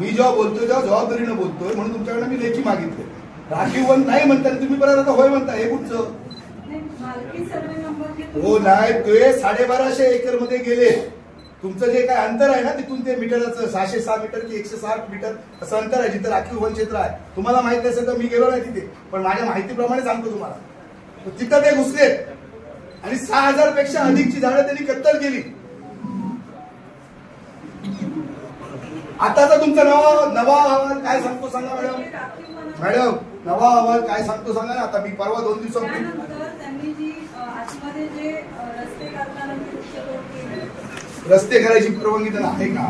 मी जेव्हा बोलतोय तेव्हा जबाबदारीनं बोलतोय, म्हणून तुमच्याकडे मी लेखी मागितले. राखीव वन नाही म्हणता तुम्ही परत आता होय म्हणता, हे कुठचं? हो नाही, ते 1250 एकर मध्ये गेले. तुमचं जे काय अंतर आहे ना तिथून ते मीटरचं 606 मीटर की 160 मीटर असं अंतर आहे जिथं राखीव वन क्षेत्र आहे. तुम्हाला माहिती असेल तर मी गेलो नाही तिथे, पण माझ्या माहितीप्रमाणे सांगतो तुम्हाला. तिथं ते घुसले आणि 6000 पेक्षा अधिकची झाडं त्यांनी कत्तल केली. आताचा तुमचा नवा अहवाल काय सांगतो सांगा मॅडम. मॅडम नवा अहवाल काय सांगतो सांगा ना. आता मी परवा 2 दिवसापूर्वी रस्ते करायची परवानगी त्यांना आहे का?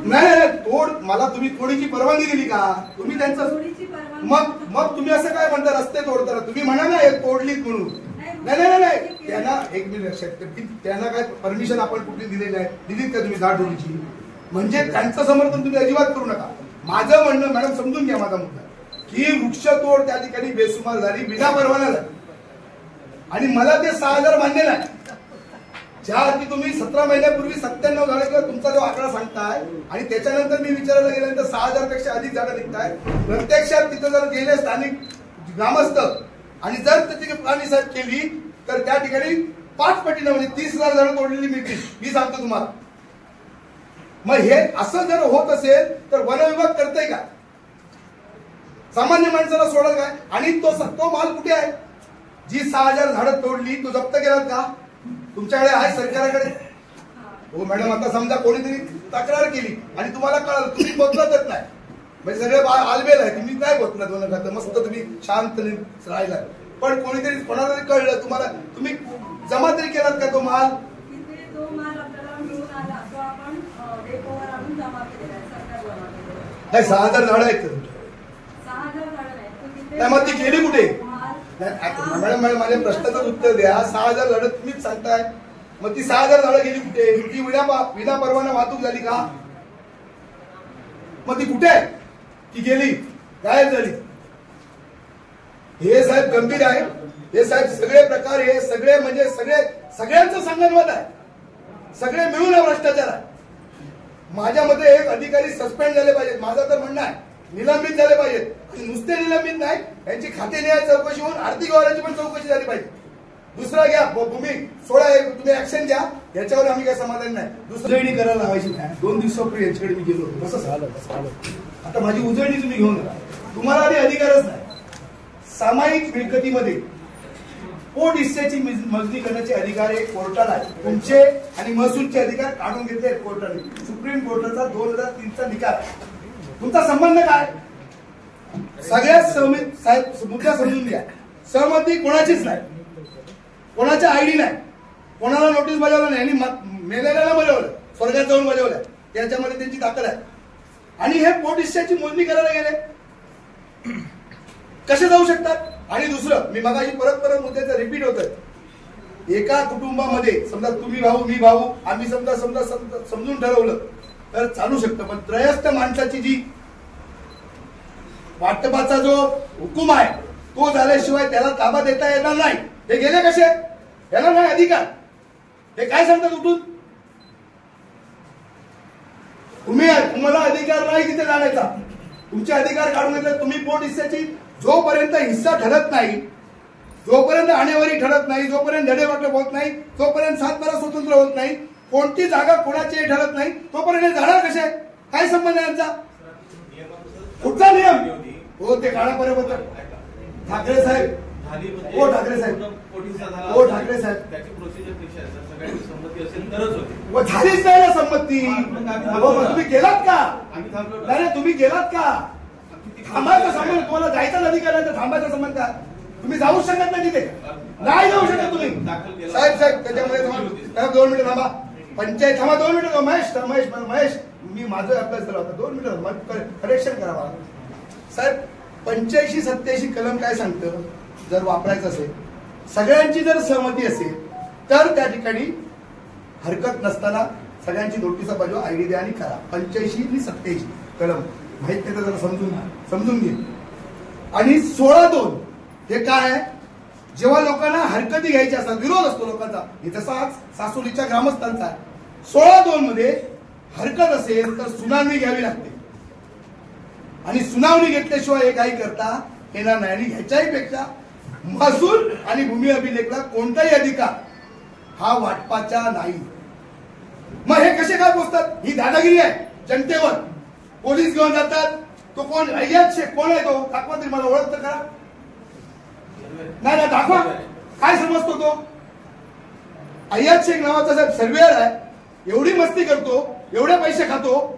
नाही तोड, मला तुम्ही तोडीची परवानगी दिली का? तुम्ही त्यांचं मग तुम्ही असं काय म्हणता रस्ते तोडताना? तुम्ही म्हणा ना तोडलीत म्हणून. नाही त्यांना एक मिनिट लक्षात, त्यांना काय परमिशन आपण कुठली दिलेली आहे? दिलीत का तुम्ही झाड तोडीची? म्हणजे त्यांचं समर्थन तुम्ही अजिबात करू नका. माझं म्हणणं मॅडम समजून घ्या माझा मुद्दा, की वृक्षतोड त्या ठिकाणी बेसुमार झाली, विना परवाना झाली आणि मला ते 6000 मान्य नाही. ज्या अर्थी तुम्ही 17 महिन्यापूर्वी 97 झाडं किंवा तुमचा जो आकडा सांगताय आणि त्याच्यानंतर मी विचारायला गेल्यानंतर 6000 पेक्षा अधिक झाडं निघताय. प्रत्यक्षात तिथं जर गेले स्थानिक ग्रामस्थ आणि जर तिथे प्लानिंग केली तर त्या ठिकाणी 5 पटीनं म्हणजे 30,000 झाडं तोडलेली मिळतील. मी सांगतो तुम्हाला. मग हे असं जर होत असेल तर वन विभाग करतय का? सामान्य माणसाला सोडत काय? आणि तो माल कुठे आहे? जी 6000 झाडं तोडली तो जप्त केलात का? तुमच्याकडे आहे सरकारकडे? हो मॅडम, आता समजा कोणीतरी तक्रार केली आणि तुम्हाला कळलं, तुम्ही पोचलातच नाही, म्हणजे सगळे आलबेल आहे, तुम्ही काय पोचलात दोन खातं मस्त तुम्ही शांतने राहिला. पण कोणीतरी कोणाला तरी कळलं तुम्हाला, तुम्ही जमा तरी केलात का तो माल? नाही 6000 झाडं आहेत मग ती गेली कुठे? मॅडम माझ्या प्रश्नाचं उत्तर द्या. 6000 झाडं तुम्हीच सांगताय, मग ती 6000 झाडं गेली कुठे? ती विना परवाना वाहतूक झाली का? मग ती कुठे आहे? ती गेली, गायब झाली. हे साहेब गंभीर आहे. हे साहेब सगळे प्रकार, हे सगळे म्हणजे सगळ्यांचं संगनमत आहे. सगळे मिळून हा भ्रष्टाचार आहे. माझ्या मते एक अधिकारी सस्पेंड झाले पाहिजेत. माझं तर म्हणणं आहे निलंबित झाले पाहिजेत. नुसते निलंबित नाही, यांची खाते न्याय चौकशी होऊन आर्थिक व्यवहाराची पण चौकशी झाली पाहिजे. दुसरा घ्या, तुम्ही सोडा, तुम्ही ऍक्शन घ्या, याच्यावर आम्ही काही समाधान नाही. उजळणी करायला लावायची नाही. 2 दिवसापूर्वी यांच्याकडे मी गेलो होतो. कसं झालं? आता माझी उजळणी तुम्ही घेऊन जा. तुम्हाला आधी अधिकारच नाही. सामायिक मिळकतीमध्ये पोट हिस्सेची मोजणी करण्याचे अधिकार हे कोर्टाला आहे. तुमचे आणि महसूलचे अधिकार काढून घेतले आहेत कोर्टाने. सुप्रीम कोर्टाचा 2003चा निकाल. तुमचा संबंध काय? सगळ्यात साहेब मुद्दा समजून घ्या. सहमती कोणाचीच नाही, कोणाच्या आयडी नाही, कोणाला नोटीस बजावलं नाही आणि मेलेल्याला बजावलं, स्वर्गात जाऊन बजावलं. त्याच्यामध्ये त्यांची ताकद आहे. आणि हे पोट हिस्साची मोजणी करायला गेले, कसे जाऊ शकतात? आणि दुसरं, मी मगाशी परत मुद्द्याचं रिपीट होतंय. एका कुटुंबामध्ये समजा तुम्ही भाऊ मी भाऊ, आम्ही समजा समजून ठरवलं तर चालू शकतं. पण त्रयस्थ माणसाची जी वाटपाचा जो हुकूम आहे तो झाल्याशिवाय त्याला ताबा देता येणार नाही. हे गेले कसे? याला नाही अधिकार. हे काय सांगतात उठून? तुम्हाला अधिकार नाही तिथे जाण्याचा. तुमचे अधिकार काढून घेतले. तुम्ही पोट हिस्साची जोपर्यंत हिस्सा ठरत नाही, जोपर्यंत आणेवारी ठरत नाही, जोपर्यंत धडेवाटप होत नाही, जोपर्यंत सातबारा स्वतंत्र होत नाही, कोणती जागा कोणाची ठरत नाही, तोपर्यंत जाणार कसे? काय संबंध आहे यांचा? कुठचा नियम? हो ते काळापर्यंत ठाकरे साहेब, हो ठाकरे साहेब, हो ठाकरे साहेब, झालीच नाही ना संमती. तुम्ही गेलात का? नाही तुम्ही गेलात का? थांबायचा संबंध, तुम्हाला जायचाच अधिकार आहे तर थांबायचा संबंध का? तुम्ही जाऊ शकत नाही तिथे, नाही जाऊ शकत तुम्ही. साहेब त्याच्यामध्ये 2 मिनिटं थांबा. पंचायत थांबा 2 मिनिटं. महेश मी माझं अभ्यास केला होता. 2 मिनिटं करेक्शन करा मला. साहेब 85-87 कलम काय सांगतं? जर वापरायचं असेल, सगळ्यांची जर सहमती असेल तर त्या ठिकाणी हरकत नसताना सगळ्यांची नोटीस पाहिजे, आयडी द्या आणि करा. 85 आणि 87 कलम माहित नाही तर जरा समजून घे. आणि 16(2) हे काय आहे? जेव्हा लोकांना हरकती घ्यायची असतात, विरोध असतो लोकांचा, हे जसा आज सासोलीच्या ग्रामस्थांचा आहे. 16(2) मध्ये हरकत असेल तर सुनावणी घ्यावी लागते. आणि सुनावणी घेतल्याशिवाय हे काही करता येणार नाही. आणि ह्याच्याही पेक्षा महसूल आणि भूमी अभिलेखला कोणताही अधिकार हा वाटपाचा नाही. मग हे कसे काय पोचतात? ही दादागिरी आहे जनतेवर. पोलीस घेऊन जातात. तो कोण? अय्याज शेख कोण आहे? तो दाखवा तरी मला, ओळखतं का? नाही दाखवा. काय समजतो तो? अय्याज शेख नावाचा साहेब सर्वेअर आहे. एवढी मस्ती करतो, एवढे पैसे खातो.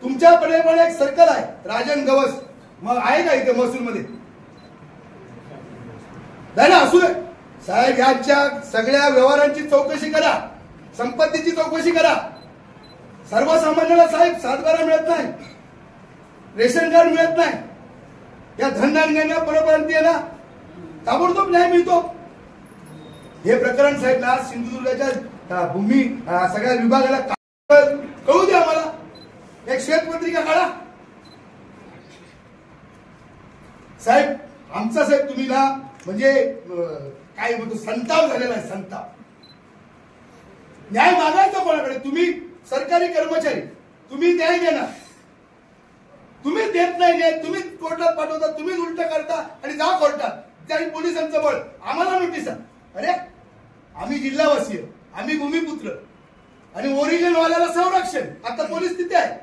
तुमच्याकडे पण एक सर्कल आहे राजन गवस, मग आहे का इथे महसूल मध्ये? नाही ना, असू दे साहेब. यांच्या सगळ्या व्यवहारांची चौकशी करा, संपत्तीची चौकशी करा. सर्वसामान्याला साहेब सातबारा मिळत नाही, रेशन कार्ड मिळत नाही. या धनधान्यांना परप्रांतीयांना ताबडतोब न्याय मिळतो. हे प्रकरण साहेब ना सिंधुदुर्गाच्या भूमी सगळ्या विभागाला कळू द्या. आम्हाला एक श्वेतपत्रिका काढा साहेब. आमचा साहेब तुम्ही ना म्हणजे काय म्हणतो, संताप झालेला आहे, संताप. न्याय मागायचा कोणाकडे? तुम्ही सरकारी कर्मचारी, तुम्ही न्याय देणार, तुम्ही देत नाही न्याय, तुम्ही कोर्टात पाठवता, तुम्हीच उलट करता आणि जा कोर्टात. त्याही पोलिसांचं बळ, आम्हाला नोटीस. अरे आम्ही जिल्हावासी, आम्ही भूमिपुत्र आणि ओरिजिनल वाल्याला संरक्षण. आता पोलीस तिथे आहे.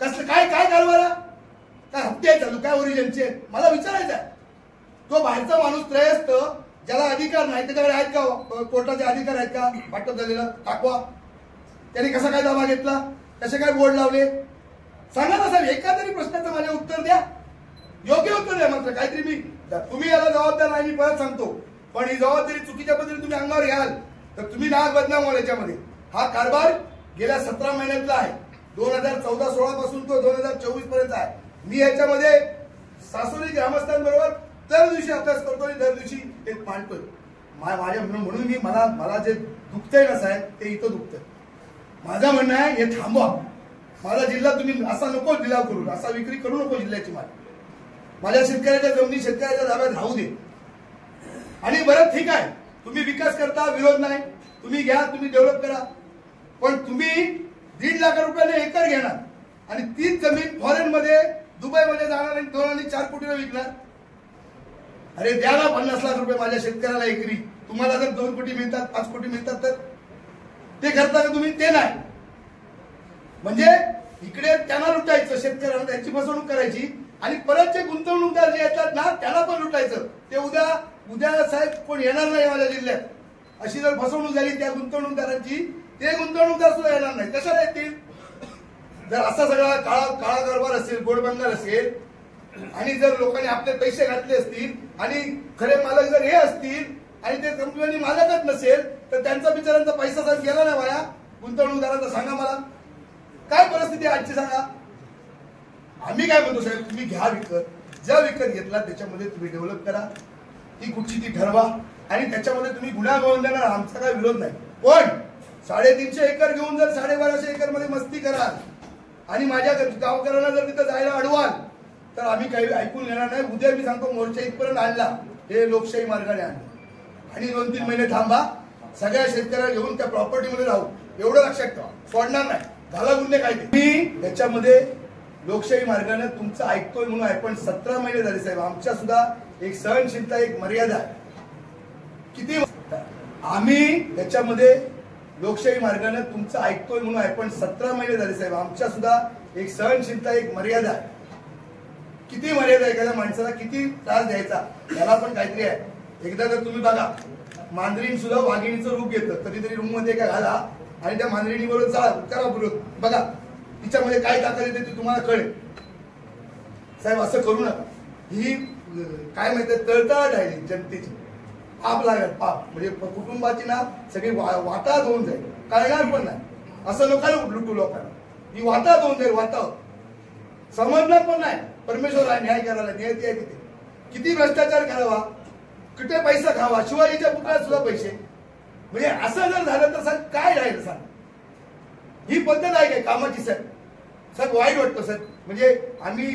कसलं काय काय कारभार? काय हप्ते चालू काय ओरिजिनचे? मला विचारायचं आहे. तो बाहेरचा माणूस त्रयस्थ, ज्याला अधिकार नाही, त्याच्याकडे आहेत का कोर्टाचे अधिकार आहेत का? वाटप झालेलं दाखवा. त्यांनी कसा काय दावा घेतला? कसे काय बोर्ड लावले? सांगा ना साहेब. एका तरी प्रश्नाचं माझे उत्तर द्या, योग्य उत्तर द्या. मात्र काहीतरी मी तुम्ही याला जबाबदार नाही, मी परत सांगतो. पण ही जबाबदारी चुकीच्या पद्धतीने तुम्ही अंगावर घ्याल तर तुम्ही नाग बदनाम व्हाल याच्यामध्ये. हा कारभार गेल्या 17 महिन्यातला आहे. 2014-16 पासून तो 2024 पर्यंत आहे. मी याच्यामध्ये सासोली ग्रामस्थांबरोबर दर दिवशी अभ्यास करतो आणि दर दिवशी ते मांडतोय. माझ्या म्हणून मी मला जे दुखतंय ना साहेब, ते इथं दुखतंय. माझं म्हणणं आहे हे थांबवा. माझा जिल्हा तुम्ही असा नको लिलाव करू, असा विक्री करू नको जिल्ह्याची. माझ्या शेतकऱ्याच्या जमिनी शेतकऱ्याच्या ताब्यात राहू दे. आणि बरं ठीक आहे, तुम्ही विकास करता, विरोध नाही, तुम्ही घ्या, तुम्ही डेव्हलप करा. पण तुम्ही 1.5 लाख रुपयाने एकर घेणार आणि तीच जमीन फॉरेन मध्ये दुबईमध्ये जाणार आणि 2 आणि 4 कोटीला विकणार. अरे द्या ना 50 लाख रुपये माझ्या शेतकऱ्याला एकरी. तुम्हाला जर 2 कोटी मिळतात, 5 कोटी मिळतात तर ते करता का तुम्ही? ते नाही. म्हणजे इकडे त्यांना लुटायचं, शेतकऱ्यांना त्यांची फसवणूक करायची आणि परत जे गुंतवणूकदार जे येतात ना त्यांना पण लुटायचं. ते उद्या साहेब कोण येणार नाही माझ्या जिल्ह्यात. अशी जर फसवणूक झाली त्या गुंतवणूकदारांची, ते गुंतवणूकदार सुद्धा येणार नाही. कशाला येतील? जर असा सगळा काळा कारभार असेल, गोडबंगाल असेल आणि जर लोकांनी आपले पैसे घातले असतील आणि खरे मालक जर हे असतील आणि ते कंपनी मालकच नसेल तर त्यांचा बिचारांचा पैसा साहेब गेला ना वाया गुंतवणूकदारांचा. सांगा मला काय परिस्थिती आहे आजची सांगा. आम्ही काय म्हणतो साहेब, तुम्ही घ्या विकत. ज्या विकत घेतला त्याच्यामध्ये तुम्ही डेव्हलप करा, ती कुठची ती ठरवा आणि त्याच्यामध्ये तुम्ही गुन्हा करून देणार, आमचा काय विरोध नाही. पण 350 एकर घेऊन जर 1250 एकर मध्ये मस्ती कराल आणि माझ्या गावकऱ्यांना जर तिथं जायला अडवाल तर आम्ही काही ऐकून घेणार नाही. उद्या मी सांगतो मोर्चा इथपर्यंत आणला, हे लोकशाही मार्गाने आणलं आणि 2-3 महिने थांबा, सगळ्या शेतकऱ्याला घेऊन त्या प्रॉपर्टीमध्ये राहू. एवढं लक्षात ठेवा, सोडणार नाही. झाला गुन्हे काय ते मी त्याच्यामध्ये लोकशाही मार्गाने तुमचं ऐकतोय म्हणून आहे. पण 17 महिने झाले साहेब. आमच्या सुद्धा एक सहनशीलता, एक मर्यादा आहे. किती आम्ही त्याच्यामध्ये लोकशाही मार्गाने तुमचं ऐकतोय म्हणून आहे. पण 17 महिने झाले साहेब. आमच्या सुद्धा एक सहनशीलता, एक मर्यादा आहे. किती मर्यादा, एखाद्या माणसाला किती त्रास द्यायचा याला पण काहीतरी आहे. एकदा जर तुम्ही बघा, मांजरीन सुद्धा वाघिणीचं रूप घेतं. कधीतरी रूम मध्ये काय घाला आणि त्या मांजरीणी बरोबर जा करा विरोध, बघा तिच्यामध्ये काय ताकद येते ते तुम्हाला कळेल. साहेब असं करू नका. ही काय माहिती तळतळाट आहे जनतेची. पाप लागेल, पाप म्हणजे कुटुंबाची ना सगळी वाटात होऊन जाईल. कळणार पण नाही. असं नका लुटू लोकांना. ही वाटात होऊन जाईल, वाटावर समजणार पण नाही. परमेश्वर आहे न्याय करायला, नियती आहे तिथे. किती भ्रष्टाचार करावा, कुठे पैसा खावा, शिवाजीच्या पुतळ्यात सुद्धा पैसे. म्हणजे असं जर झालं तर साहेब काय राहील सांग. ही पद्धत आहे काय कामाची साहेब? साहेब वाईट वाटतं साहेब. म्हणजे आम्ही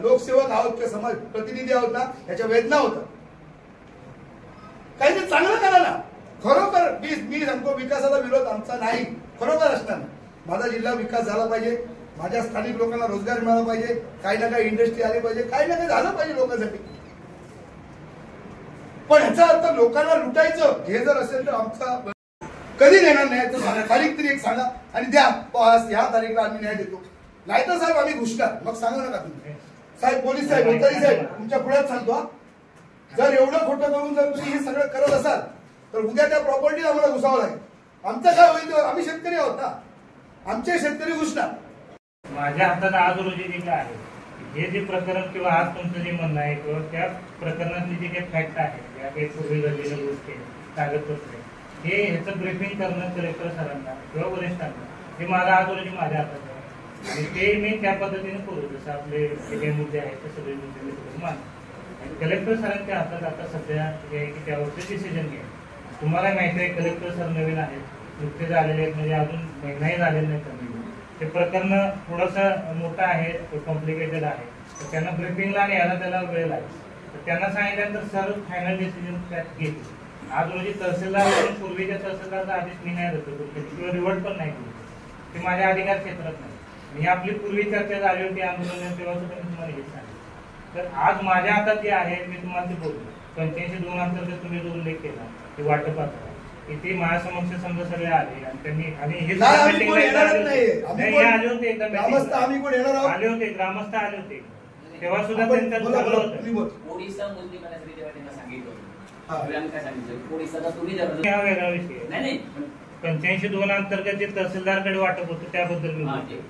लोकसेवक आहोत किंवा समाज प्रतिनिधी आहोत ना, याच्या वेदना होतात. काहीतरी चांगलं करा ना. खरोखर मी सांगतो विकासाला विरोध आमचा नाही, खरोखर असणार. माझा जिल्हा विकास झाला पाहिजे. माझ्या स्थानिक लोकांना रोजगार मिळाला पाहिजे, काही ना काही इंडस्ट्री आली पाहिजे, काही ना काही झालं पाहिजे लोकांसाठी. पण ह्याचा अर्थ लोकांना लुटायचं हे जर असेल तर आमचा कधी देणार नाही. तर सांगा, तारीख तरी एक सांगा आणि द्या, ह्या तारीखला आम्ही न्याय देतो. नाही तर साहेब आम्ही घुसणार, मग सांगा नका तुम्ही. साहेब पोलीस साहेब, उत्तरी साहेब, तुमच्या पुढ्यात सांगतो, जर एवढं खोटं करून जर तुम्ही हे सगळं करत असाल तर उद्या त्या प्रॉपर्टीला आम्हाला घुसावं लागेल. आमचं काय होईल? आम्ही शेतकरी आहोत ना, आमचे शेतकरी घुसणार. माझ्या हातात आज रोजी जे काय आहे, हे जे प्रकरण किंवा आज तुमचं जे म्हणणं आहे किंवा त्या प्रकरणातली जे काही फॅक्ट आहे, ज्या काही पूर्वी घडलेल्या गोष्टी कागदपत्रे, हे ह्याचं ब्रीफिंग करणं कलेक्टर सरांना किंवा वरिष्ठांना हे माझा आज रोजी माझ्या हातात आहे. आणि ते मी त्या पद्धतीने करू, जसं आपले जे काही मुद्दे आहेत ते सगळे मुद्दे मानतो. आणि कलेक्टर सरांच्या हातात आता सध्या हे आहे की त्यावरचे डिसिजन घ्या. तुम्हाला माहिती आहे कलेक्टर सर नवीन आहेत, नुकतेच आलेले आहेत, म्हणजे अजून महिनाही झालेले नाही त्यांनी. ते प्रकरण थोडंसं मोठं आहे, कॉम्प्लिकेटेड आहे, तर त्यांना ब्रीफिंगला आणि याला त्याला वेळ लागेल. तर त्यांना सांगितल्यानंतर सर फायनल डिसिजन त्यात घेतील. आज रोजी तहसीलदार पूर्वीच्या तहसीलदारचा आदेश मी नाही देतो किंवा रिवर्ट पण नाही केली, ते माझ्या अधिकार क्षेत्रात नाही. ही आपली पूर्वी चर्चा झाली होती आंदोलन, तेव्हा सुद्धा मी तुम्हाला हे सांगितलं. तर आज माझ्या हातात जे आहे मी तुम्हाला ते बोलतो. 85(2) अंतर्गत तुम्ही जो उल्लेख केला ते वाटपाचा इथे माझ्यासमक्ष समजा सगळे आले आणि त्यांनी आणि हे आले होते, ग्रामस्थ आम्ही कोण येणार आहोत, आले होते, ग्रामस्थ आले होते, तेव्हा सुद्धा त्यांच्यात ठरलं होतं. ओडिसा मुलगी जेव्हा त्यांना सांगितलं हा वेगळा विषय नाही. 85(2) अंतर्गत जे तहसीलदारकडे वाटप होतं त्याबद्दल मी बोलतो.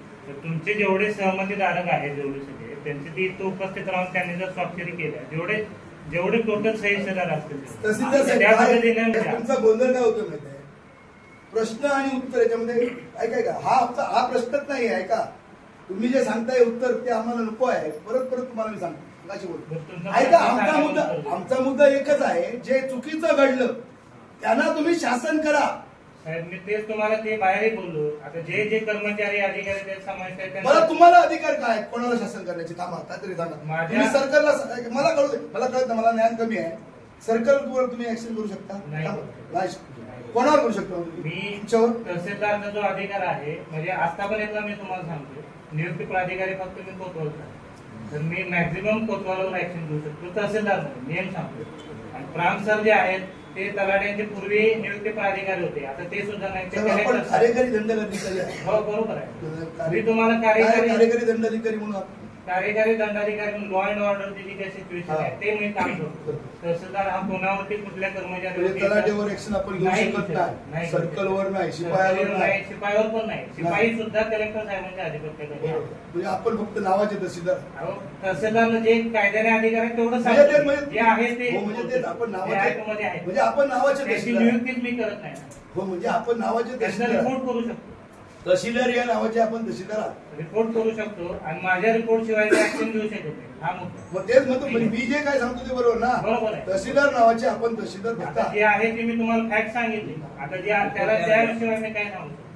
तुमचे जेवढे सहमतीधारक आहेत जेवढे सगळे त्यांचे ते इथं उपस्थित राहून त्यांनी जर स्वाक्षरी केल्या, जेवढे टोटल सहीदार असतील तुमचा गोंधळ काय होतो माहिती आहे? प्रश्न आणि उत्तर याच्यामध्ये ऐकाय का, हा प्रश्नच नाही आहे का? तुम्ही जे सांगताय उत्तर ते आम्हाला नको आहे. परत तुम्हाला मी सांगतो कशी बोलतो. ऐका, आमचा मुद्दा एकच आहे, जे चुकीचं घडलं त्यांना तुम्ही शासन करा. साहेब मी तेच तुम्हाला ते बाहेरही बोललो. आता जे कर्मचारी अधिकारी ते समावेश आहेत मला तुम्हाला अधिकार काय कोणाला शासन करण्याचे काम आता तरी सांगा. तुम्ही सरकारला मला कळत नाही, मला ज्ञान कमी आहे. सर्कलवर तुम्ही ऍक्शन करू शकता नाही, कोणावर करू शकता? मी तहसीलदारचा जो अधिकार आहे म्हणजे आतापर्यंत मी तुम्हाला सांगतो, नियुक्ती प्राधिकारी फक्त मी कोतवाल, तर मी मॅक्झिमम कोतवालावर ऍक्शन घेऊ शकतो तहसीलदार नियम सांगतो. आणि प्रांत सर जे आहेत ते तलाट्यांचे पूर्वी नियुक्ती प्राधिकारी होते, आता ते सुद्धा नाही. कार्यकारी दंडाधिकारी हो बरोबर आहे. मी तुम्हाला कार्यकारी दंडाधिकारी म्हणून कार्यकारी दंडाधिकारी म्हणून लॉ अँड ऑर्डरची जी काही सिच्युएशन आहे ते मी काम करतो. तहसीलदार हा कोणावरती कुठल्या कर्मचाऱ्यावर तलाट्यावर ऍक्शन आपण घेऊ शकत नाही, सर्कलवर नाही, शिपायावर नाही, शिपायावर पण नाही. शिपाई सुद्धा कलेक्टर साहेबांच्या अधिपत्याखाली आहे. म्हणजे आपण फक्त नावाचे तहसीलदार, तहसीलदारला जे कायद्याने अधिकार आहे तेवढं जे आहे ते म्हणजे आपण नावाचे आहे, म्हणजे आपण नावाचे त्याची नियुक्तीच मी करत नाही. हो म्हणजे आपण नावाचे तहसीलदार रिपोर्ट करू शकतो, तहसीलदार या नावाचे आपण तहसीलदार रिपोर्ट करू शकतो आणि माझ्या रिपोर्ट शिवाय ऍक्शन घेऊ शकत नाही. हा मुद्दा मग तेच म्हणतो, मी जे काय सांगतो ते बरोबर ना. बरोबर आहे. तहसीलदार नावाचे आपण तहसीलदार जे आहे ते मी तुम्हाला फॅक्ट सांगितले. आता जे त्याला त्याशिवाय मी काय सांगतो